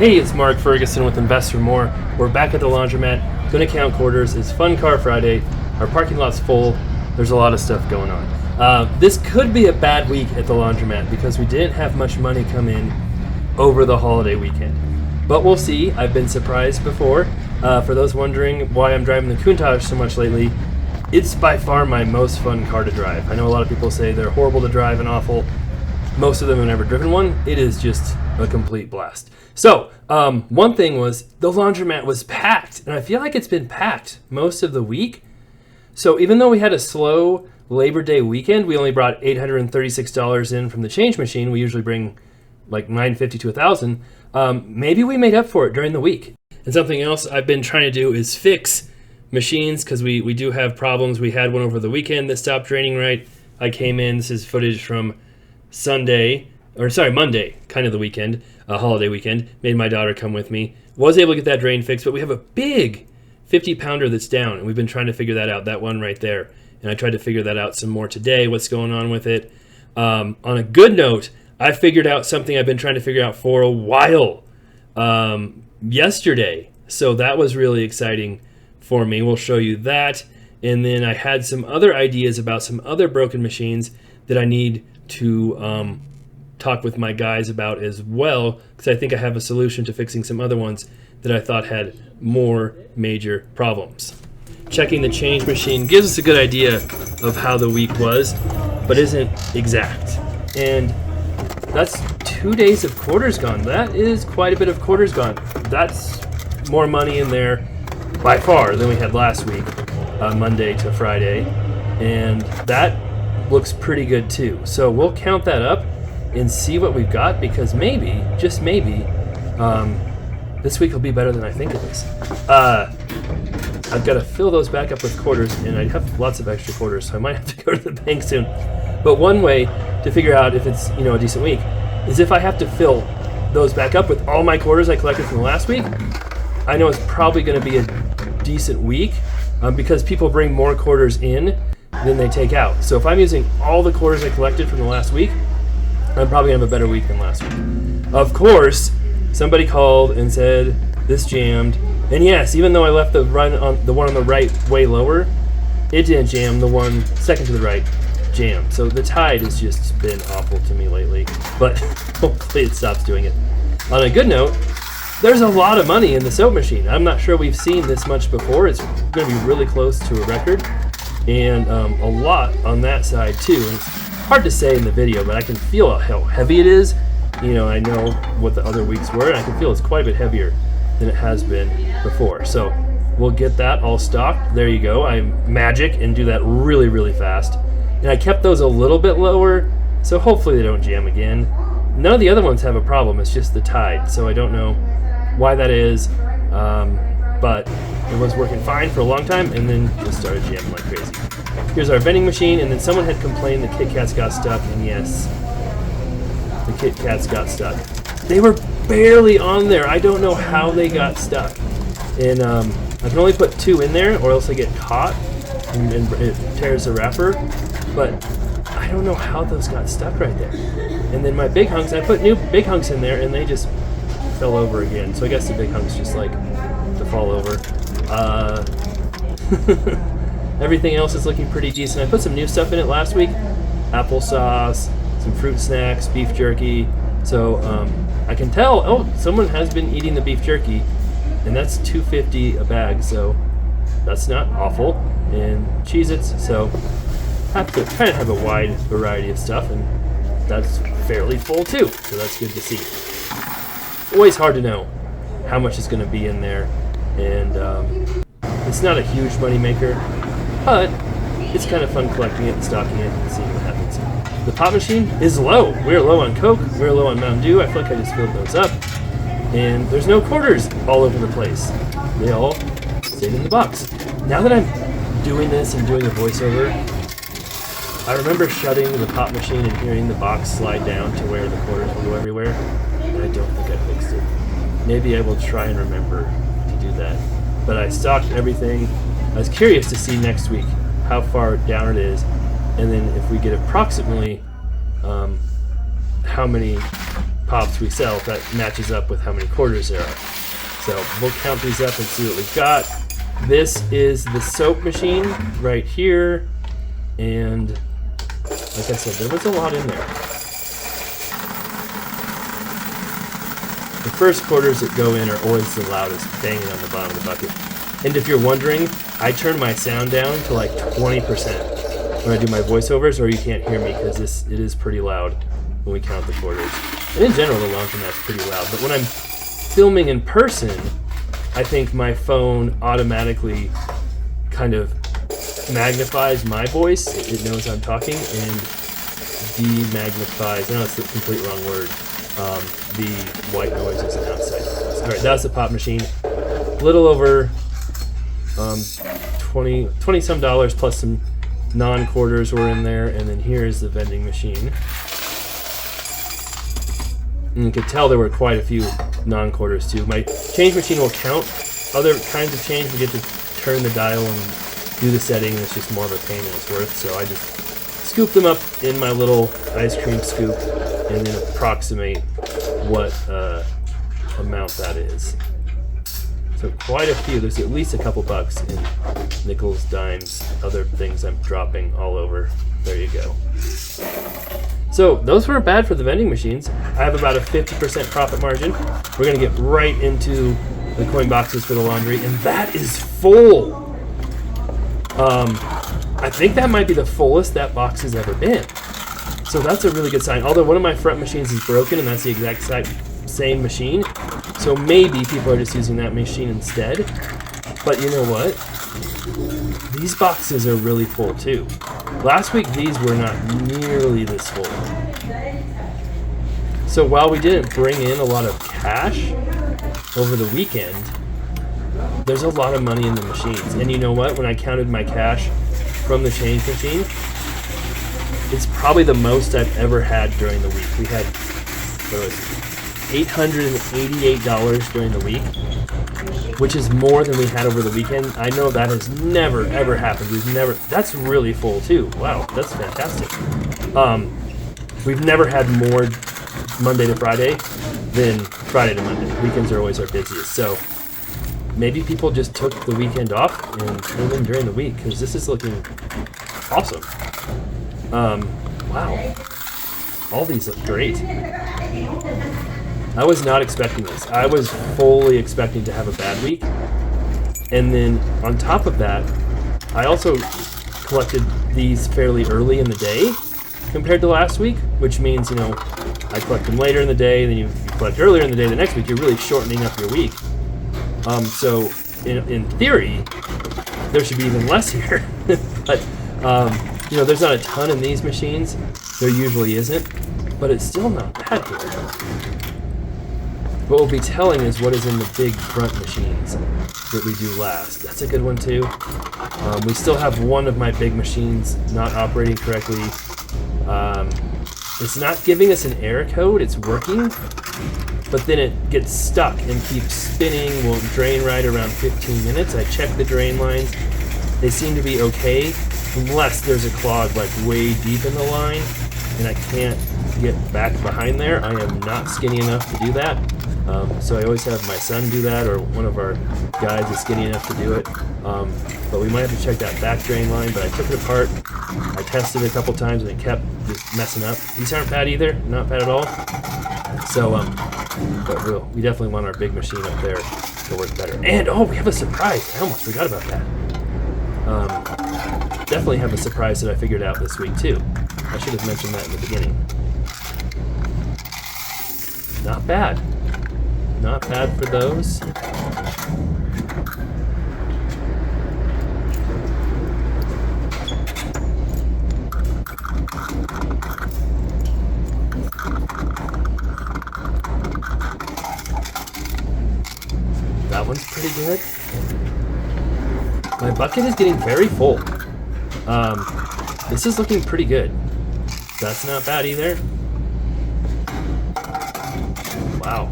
Hey, it's Mark Ferguson with Invest for More. We're back at the Laundromat. Gonna count quarters. It's Fun Car Friday. Our parking lot's full. There's a lot of stuff going on. This could be a bad week at the Laundromat because we didn't have much money come in over the holiday weekend. But we'll see. I've been surprised before. For those wondering why I'm driving the Countach so much lately, it's by far my most fun car to drive. I know a lot of people say they're horrible to drive and awful. Most of them have never driven one. It is just a complete blast. So, one thing was the Laundromat was packed, and I feel like it's been packed most of the week. So even though we had a slow Labor Day weekend, we only brought $836 in from the change machine. We usually bring like $950 to $1,000. Maybe we made up for it during the week. And something else I've been trying to do is fix machines because we do have problems. We had one over the weekend that stopped draining right. I came in, this is footage from Monday, kind of the weekend, holiday weekend. Made my daughter come with me. Was able to get that drain fixed, but we have a big 50-pounder that's down, and we've been trying to figure that out, that one right there. And I tried to figure that out some more today, what's going on with it. On a good note, I figured out something I've been trying to figure out for a while yesterday. So that was really exciting for me. We'll show you that. And then I had some other ideas about some other broken machines that I need to talk with my guys about as well, because I think I have a solution to fixing some other ones that I thought had more major problems. Checking the change machine gives us a good idea of how the week was, but isn't exact. And that's 2 days of quarters gone. That is quite a bit of quarters gone. That's more money in there by far than we had last week, Monday to Friday. And that looks pretty good too. So we'll count that up and see what we've got, because maybe, just maybe, this week will be better than I think it is. I've got to fill those back up with quarters, and I have lots of extra quarters, so I might have to go to the bank soon. But one way to figure out if it's a decent week is if I have to fill those back up with all my quarters I collected from the last week. I know it's probably going to be a decent week because people bring more quarters in than they take out. So if I'm using all the quarters I collected from the last week, I'm probably going to have a better week than last week. Of course, somebody called and said this jammed. And yes, even though I left the one on the right way lower, it didn't jam. The one second to the right jammed. So the tide has just been awful to me lately. But hopefully it stops doing it. On a good note, there's a lot of money in the soap machine. I'm not sure we've seen this much before. It's going to be really close to a record. And a lot on that side too. And it's hard to say in the video, but I can feel how heavy it is. I know what the other weeks were, and I can feel it's quite a bit heavier than it has been before. So we'll get that all stocked. There you go. I magic and do that really, really fast. And I kept those a little bit lower, so hopefully they don't jam again. None of the other ones have a problem. It's just the tide, so I don't know why that is. But it was working fine for a long time, and then just started jamming like crazy. Here's our vending machine, and then someone had complained the Kit Kats got stuck, and yes, the Kit Kats got stuck. They were barely on there. I don't know how they got stuck. And I can only put 2 in there, or else they get caught, and it tears the wrapper. But I don't know how those got stuck right there. And then my big hunks, I put new big hunks in there, and they just fell over again. So I guess the big hunks just like to fall over. Everything else is looking pretty decent. I put some new stuff in it last week. Applesauce, some fruit snacks, beef jerky. So I can tell, someone has been eating the beef jerky, and that's $2.50 a bag, so that's not awful. And Cheez-Its, so I have to kind of have a wide variety of stuff, and that's fairly full too, so that's good to see. Always hard to know how much is going to be in there, and it's not a huge money maker, but it's kind of fun collecting it and stocking it and seeing what happens. The pop machine is low. We're low on Coke, we're low on Mountain Dew. I feel like I just filled those up, and there's no quarters all over the place. They all stayed in the box. Now that I'm doing this and doing a voiceover, I remember shutting the pop machine and hearing the box slide down to where the quarters will go everywhere, and I don't think I fixed it. Maybe I will try and remember to do that. But I stocked everything. I was curious to see next week how far down it is, and then if we get approximately how many pops we sell, that matches up with how many quarters there are. So we'll count these up and see what we've got. This is the soap machine right here. And like I said, there was a lot in there. The first quarters that go in are always the loudest, banging on the bottom of the bucket. And if you're wondering, I turn my sound down to like 20% when I do my voiceovers, or you can't hear me because it is pretty loud when we count the quarters. And in general, the laundromat's pretty loud. But when I'm filming in person, I think my phone automatically kind of magnifies my voice. It knows I'm talking, and demagnifies, I know it's the complete wrong word, the white noises and outside noise. All right, that's the pop machine. A little over 20 some dollars plus some non-quarters were in there, and then here's the vending machine. And you could tell there were quite a few non-quarters too. My change machine will count other kinds of change. We get to turn the dial and do the setting, and it's just more of a pain than it's worth. So I just scoop them up in my little ice cream scoop and then approximate what amount that is. So quite a few. There's at least a couple bucks in nickels, dimes, other things I'm dropping all over. There you go. So those weren't bad for the vending machines. I have about a 50% profit margin. We're gonna get right into the coin boxes for the laundry, and that is full. I think that might be the fullest that box has ever been. So that's a really good sign. Although one of my front machines is broken, and that's the exact same machine. So maybe people are just using that machine instead. But you know what? These boxes are really full too. Last week, these were not nearly this full. So while we didn't bring in a lot of cash over the weekend, there's a lot of money in the machines. And you know what? When I counted my cash from the change machine, it's probably the most I've ever had during the week. We had, what was it, $888 during the week, which is more than we had over the weekend. I know that has never, ever happened. That's really full too. Wow, that's fantastic. We've never had more Monday to Friday than Friday to Monday. Weekends are always our busiest. So maybe people just took the weekend off and came in during the week, because this is looking awesome. Wow. All these look great. I was not expecting this. I was fully expecting to have a bad week. And then on top of that, I also collected these fairly early in the day compared to last week, which means, you know, I collect them later in the day, then you collect earlier in the day the next week. You're really shortening up your week. So in theory, there should be even less here. But, you know, there's not a ton in these machines. There usually isn't. But it's still not bad here. What we'll be telling is what is in the big front machines that we do last. That's a good one too. We still have one of my big machines not operating correctly. It's not giving us an error code, it's working, but then it gets stuck and keeps spinning, won't drain right around 15 minutes. I check the drain lines. They seem to be okay, unless there's a clog like way deep in the line and I can't get back behind there. I am not skinny enough to do that. So I always have my son do that, or one of our guys is skinny enough to do it. But we might have to check that back drain line, but I took it apart. I tested it a couple times and it kept just messing up. These aren't bad either, not bad at all. So, but we definitely want our big machine up there to work better. And, oh, we have a surprise. I almost forgot about that. Definitely have a surprise that I figured out this week too. I should have mentioned that in the beginning. Not bad. Not bad for those. That one's pretty good. My bucket is getting very full. This is looking pretty good. That's not bad either. Wow.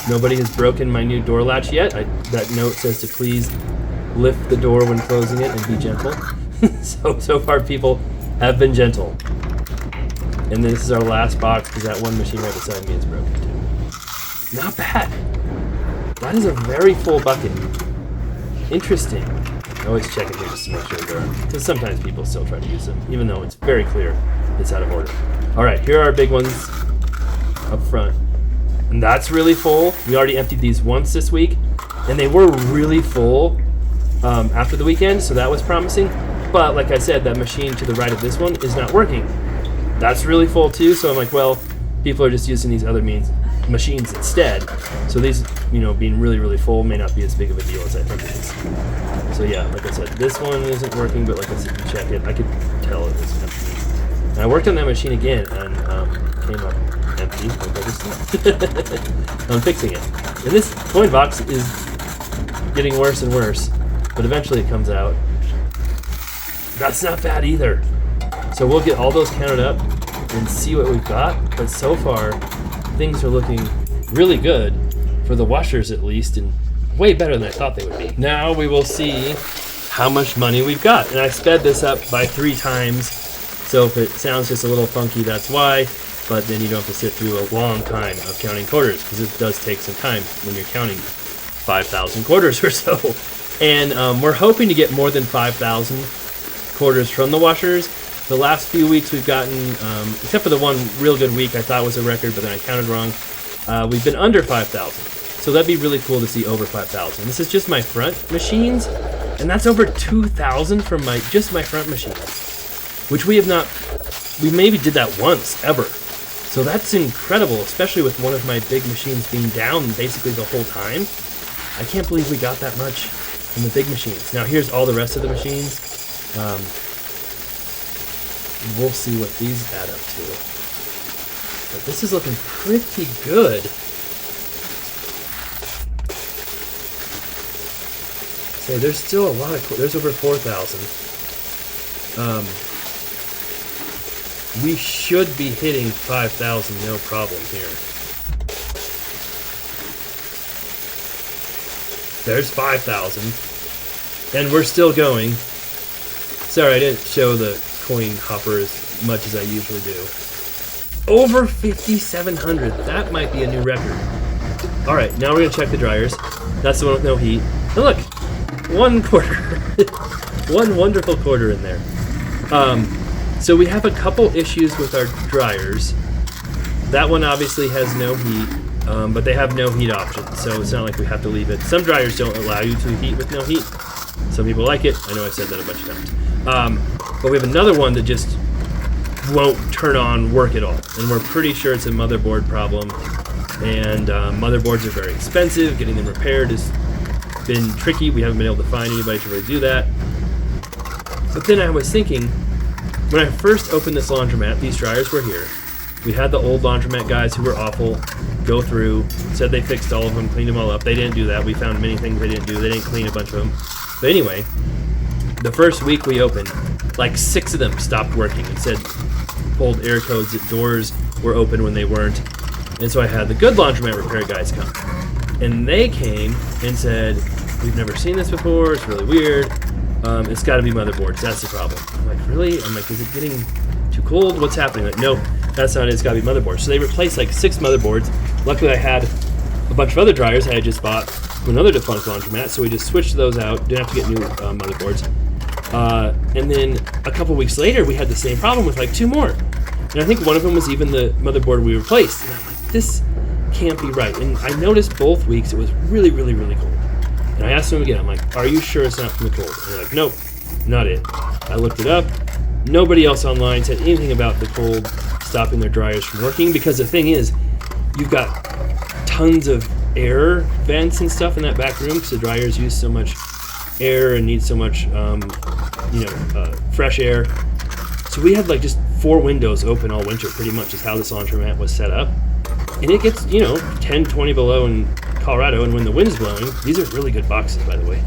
Nobody has broken my new door latch yet. That note says to please lift the door when closing it and be gentle. So far people have been gentle. And this is our last box because that one machine right beside me is broken too. Not bad. That is a very full bucket. Interesting. I always check it here just to make sure they're on, because sometimes people still try to use them, even though it's very clear it's out of order. All right, here are our big ones up front. And that's really full. We already emptied these once this week, and they were really full after the weekend, so that was promising. But like I said, that machine to the right of this one is not working. That's really full too, so I'm like, well, people are just using these other machines instead. So these, being really, really full may not be as big of a deal as I think it is. So yeah, like I said, this one isn't working, but like I said, you check it. I could tell it was empty. And I worked on that machine again and came up empty, like I just said. I'm fixing it. And this coin box is getting worse and worse, but eventually it comes out. That's not bad either. So we'll get all those counted up and see what we've got. But so far, things are looking really good for the washers at least, and way better than I thought they would be. Now we will see how much money we've got. And I sped this up by 3 times. So if it sounds just a little funky, that's why. But then you don't have to sit through a long time of counting quarters, because it does take some time when you're counting 5,000 quarters or so. And we're hoping to get more than 5,000 quarters from the washers. The last few weeks we've gotten, except for the one real good week I thought was a record, but then I counted wrong, we've been under 5,000. So that'd be really cool to see over 5,000. This is just my front machines, and that's over 2,000 from just my front machines, which we maybe did that once ever. So that's incredible, especially with one of my big machines being down basically the whole time. I can't believe we got that much from the big machines. Now here's all the rest of the machines. We'll see what these add up to. But this is looking pretty good. Say, there's still a lot of, there's over 4,000. We should be hitting 5,000 no problem here. There's 5,000. And we're still going. Sorry, I didn't show the coin hopper as much as I usually do. Over 5,700. That might be a new record. All right, now we're gonna check the dryers. That's the one with no heat. And look, 1 quarter. One wonderful quarter in there. So we have a couple issues with our dryers. That one obviously has no heat, but they have no heat option, so it's not like we have to leave it. Some dryers don't allow you to heat with no heat. Some people like it. I know I've said that a bunch of times. But we have another one that just won't turn on, work at all. And we're pretty sure it's a motherboard problem. And motherboards are very expensive. Getting them repaired has been tricky. We haven't been able to find anybody to really do that. But then I was thinking, when I first opened this laundromat, these dryers were here. We had the old laundromat guys who were awful go through, said they fixed all of them, cleaned them all up. They didn't do that. We found many things they didn't do. They didn't clean a bunch of them. But anyway, the first week we opened, like 6 of them stopped working and said old error codes that doors were open when they weren't. And so I had the good laundromat repair guys come. And they came and said, we've never seen this before, it's really weird. It's gotta be motherboards, that's the problem. I'm like, really? I'm like, is it getting too cold? What's happening? Like, no, that's not it, it's gotta be motherboards. So they replaced like 6 motherboards. Luckily I had a bunch of other dryers I had just bought from another defunct laundromat, so we just switched those out, didn't have to get new motherboards. And then a couple weeks later, we had the same problem with like 2 more. And I think one of them was even the motherboard we replaced. And I'm like, this can't be right. And I noticed both weeks it was really, really, really cold. And I asked them again, I'm like, are you sure it's not from the cold? And they're like, nope, not it. I looked it up. Nobody else online said anything about the cold stopping their dryers from working, because the thing is, you've got tons of air vents and stuff in that back room because the dryers use so much air and need so much, fresh air. So we had like just 4 windows open all winter, pretty much is how this laundromat was set up. And it gets, 10, 20 below in Colorado, and when the wind's blowing, these are really good boxes, by the way.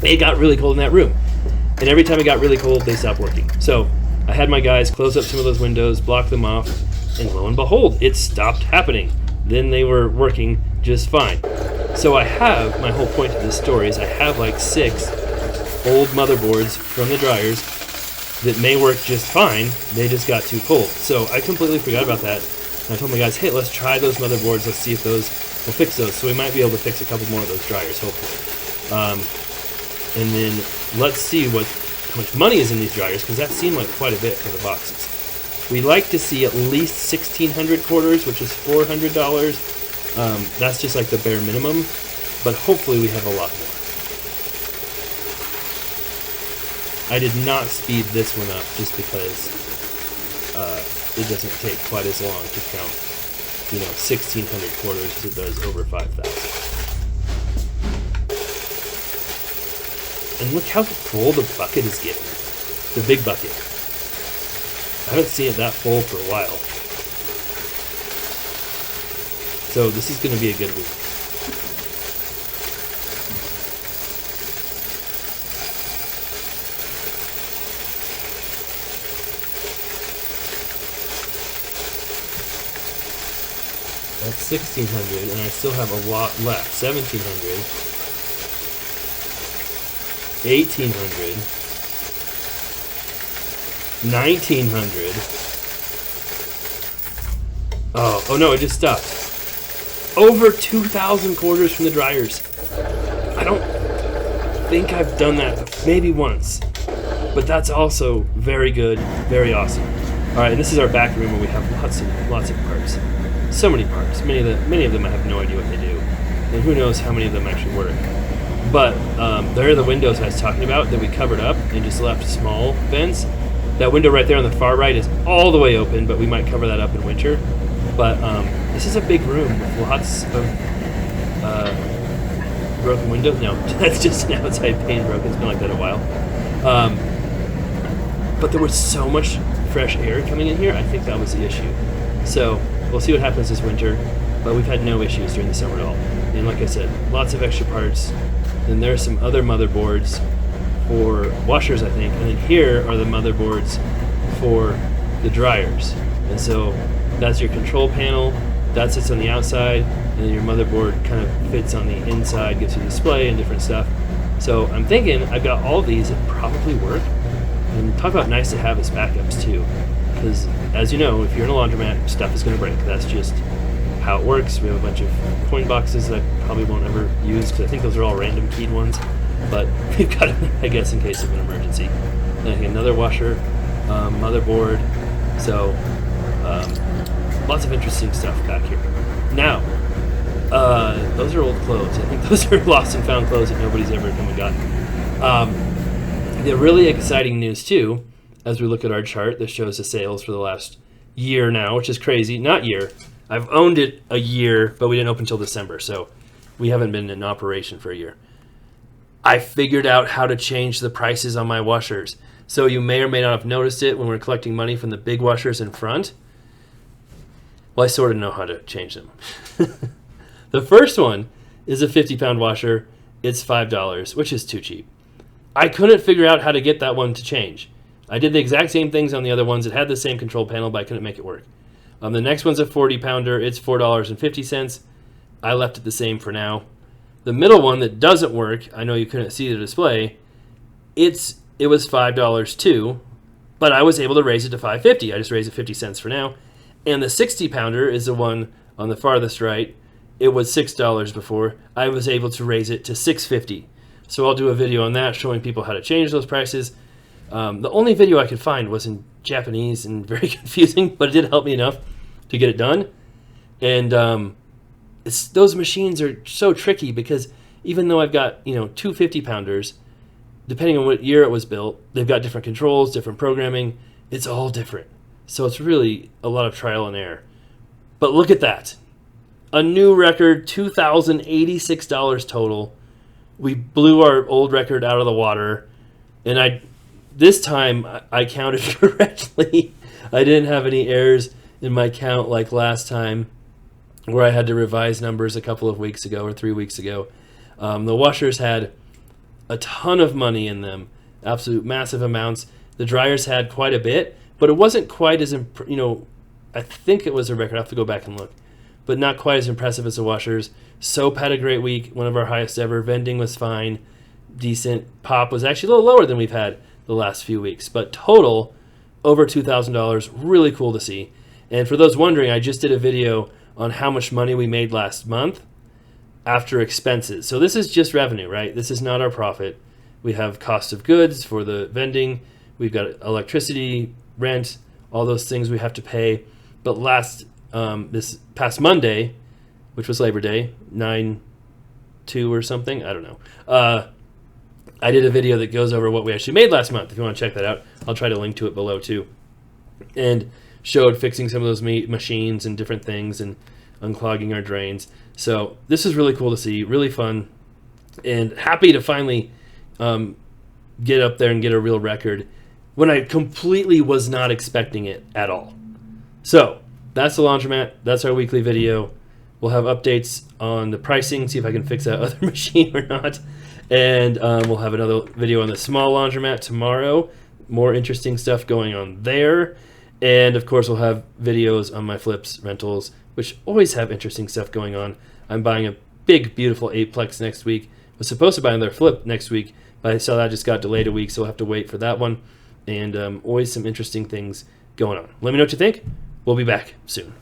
It got really cold in that room. And every time it got really cold, they stopped working. So I had my guys close up some of those windows, block them off, and lo and behold, it stopped happening. Then they were working just fine. So I have, my whole point of this story is I have like 6 old motherboards from the dryers that may work just fine. They just got too cold. So I completely forgot about that. And I told my guys, hey, let's try those motherboards. Let's see if those will fix those. So we might be able to fix a couple more of those dryers, hopefully. And then let's see how much money is in these dryers, because that seemed like quite a bit for the boxes. We like to see at least 1,600 quarters, which is $400. That's just like the bare minimum, but hopefully we have a lot more. I did not speed this one up just because it doesn't take quite as long to count, 1,600 quarters as it does over 5,000. And look how full the bucket is getting. The big bucket. I haven't seen it that full for a while. So this is going to be a good week. That's 1,600, and I still have a lot left. 1,700. 1,800, 1,900. Oh no, it just stopped. Over 2,000 quarters from the dryers. I don't think I've done that, maybe once, but that's also very good, very awesome. All right, and this is our back room where we have lots of parts. So many parts. Many of them I have no idea what they do, and who knows how many of them actually work. But there are the windows I was talking about that we covered up and just left small vents. That window right there on the far right is all the way open, but we might cover that up in winter. But this is a big room with lots of broken windows. No, that's just an outside pane broken. It's been like that a while. But there was so much fresh air coming in here, I think that was the issue. So we'll see what happens this winter, but we've had no issues during the summer at all. And like I said, lots of extra parts. Then there are some other motherboards for washers, I think. And then here are the motherboards for the dryers. And so that's your control panel. That sits on the outside. And then your motherboard kind of fits on the inside, gives you display and different stuff. So I'm thinking I've got all these that probably work. And talk about nice to have as backups too. Because as you know, if you're in a laundromat, stuff is going to break. That's just how it works. We have a bunch of coin boxes that I probably won't ever use because I think those are all random keyed ones, but we've got it, I guess, in case of an emergency. And another washer, motherboard, so lots of interesting stuff back here. Now, those are old clothes. I think those are lost and found clothes that nobody's ever come and gotten. The really exciting news too, as we look at our chart that shows the sales for the last year now, which is crazy. Not year. I've owned it a year, but we didn't open until December, so we haven't been in operation for a year. I figured out how to change the prices on my washers. So you may or may not have noticed it when we're collecting money from the big washers in front. Well, I sort of know how to change them. The first one is a 50-pound washer. It's $5, which is too cheap. I couldn't figure out how to get that one to change. I did the exact same things on the other ones. It had the same control panel, but I couldn't make it work. The next one's a 40-pounder. It's $4.50. I left it the same for now. The middle one that doesn't work, I know you couldn't see the display, it was $5 too, but I was able to raise it to $5.50. I just raised it 50 cents for now. And the 60-pounder is the one on the farthest right. It was $6 before. I was able to raise it to $6.50. So I'll do a video on that showing people how to change those prices. The only video I could find was in Japanese and very confusing, but it did help me enough to get it done. And those machines are so tricky because even though I've got, two 50-pounders, depending on what year it was built, they've got different controls, different programming. It's all different. So it's really a lot of trial and error. But look at that. A new record, $2,086 total. We blew our old record out of the water. And this time I counted correctly. I didn't have any errors in my count like last time where I had to revise numbers a couple of weeks ago or 3 weeks ago. The washers had a ton of money in them, absolute massive amounts. The dryers had quite a bit, but it wasn't quite as, I think it was a record. I have to go back and look, but not quite as impressive as the washers. Soap had a great week, one of our highest ever. Vending was fine, decent. Pop was actually a little lower than we've had the the last few weeks. But total, over $2,000, really cool to see. And for those wondering, I just did a video on how much money we made last month after expenses. So this is just revenue, right? This is not our profit. We have cost of goods for the vending. We've got electricity, rent, all those things we have to pay. But this past Monday, which was Labor Day, 9/2 or something, I don't know. I did a video that goes over what we actually made last month. If you want to check that out, I'll try to link to it below too. And showed fixing some of those machines and different things and unclogging our drains. So this is really cool to see, really fun, and happy to finally get up there and get a real record when I completely was not expecting it at all. So that's the laundromat. That's our weekly video. We'll have updates on the pricing, see if I can fix that other machine or not. And we'll have another video on the small laundromat tomorrow. More interesting stuff going on there. And of course, we'll have videos on my flips rentals, which always have interesting stuff going on. I'm buying a big, beautiful 8-plex next week. Was supposed to buy another flip next week, but I saw that just got delayed a week, so we'll have to wait for that one. And always some interesting things going on. Let me know what you think. We'll be back soon.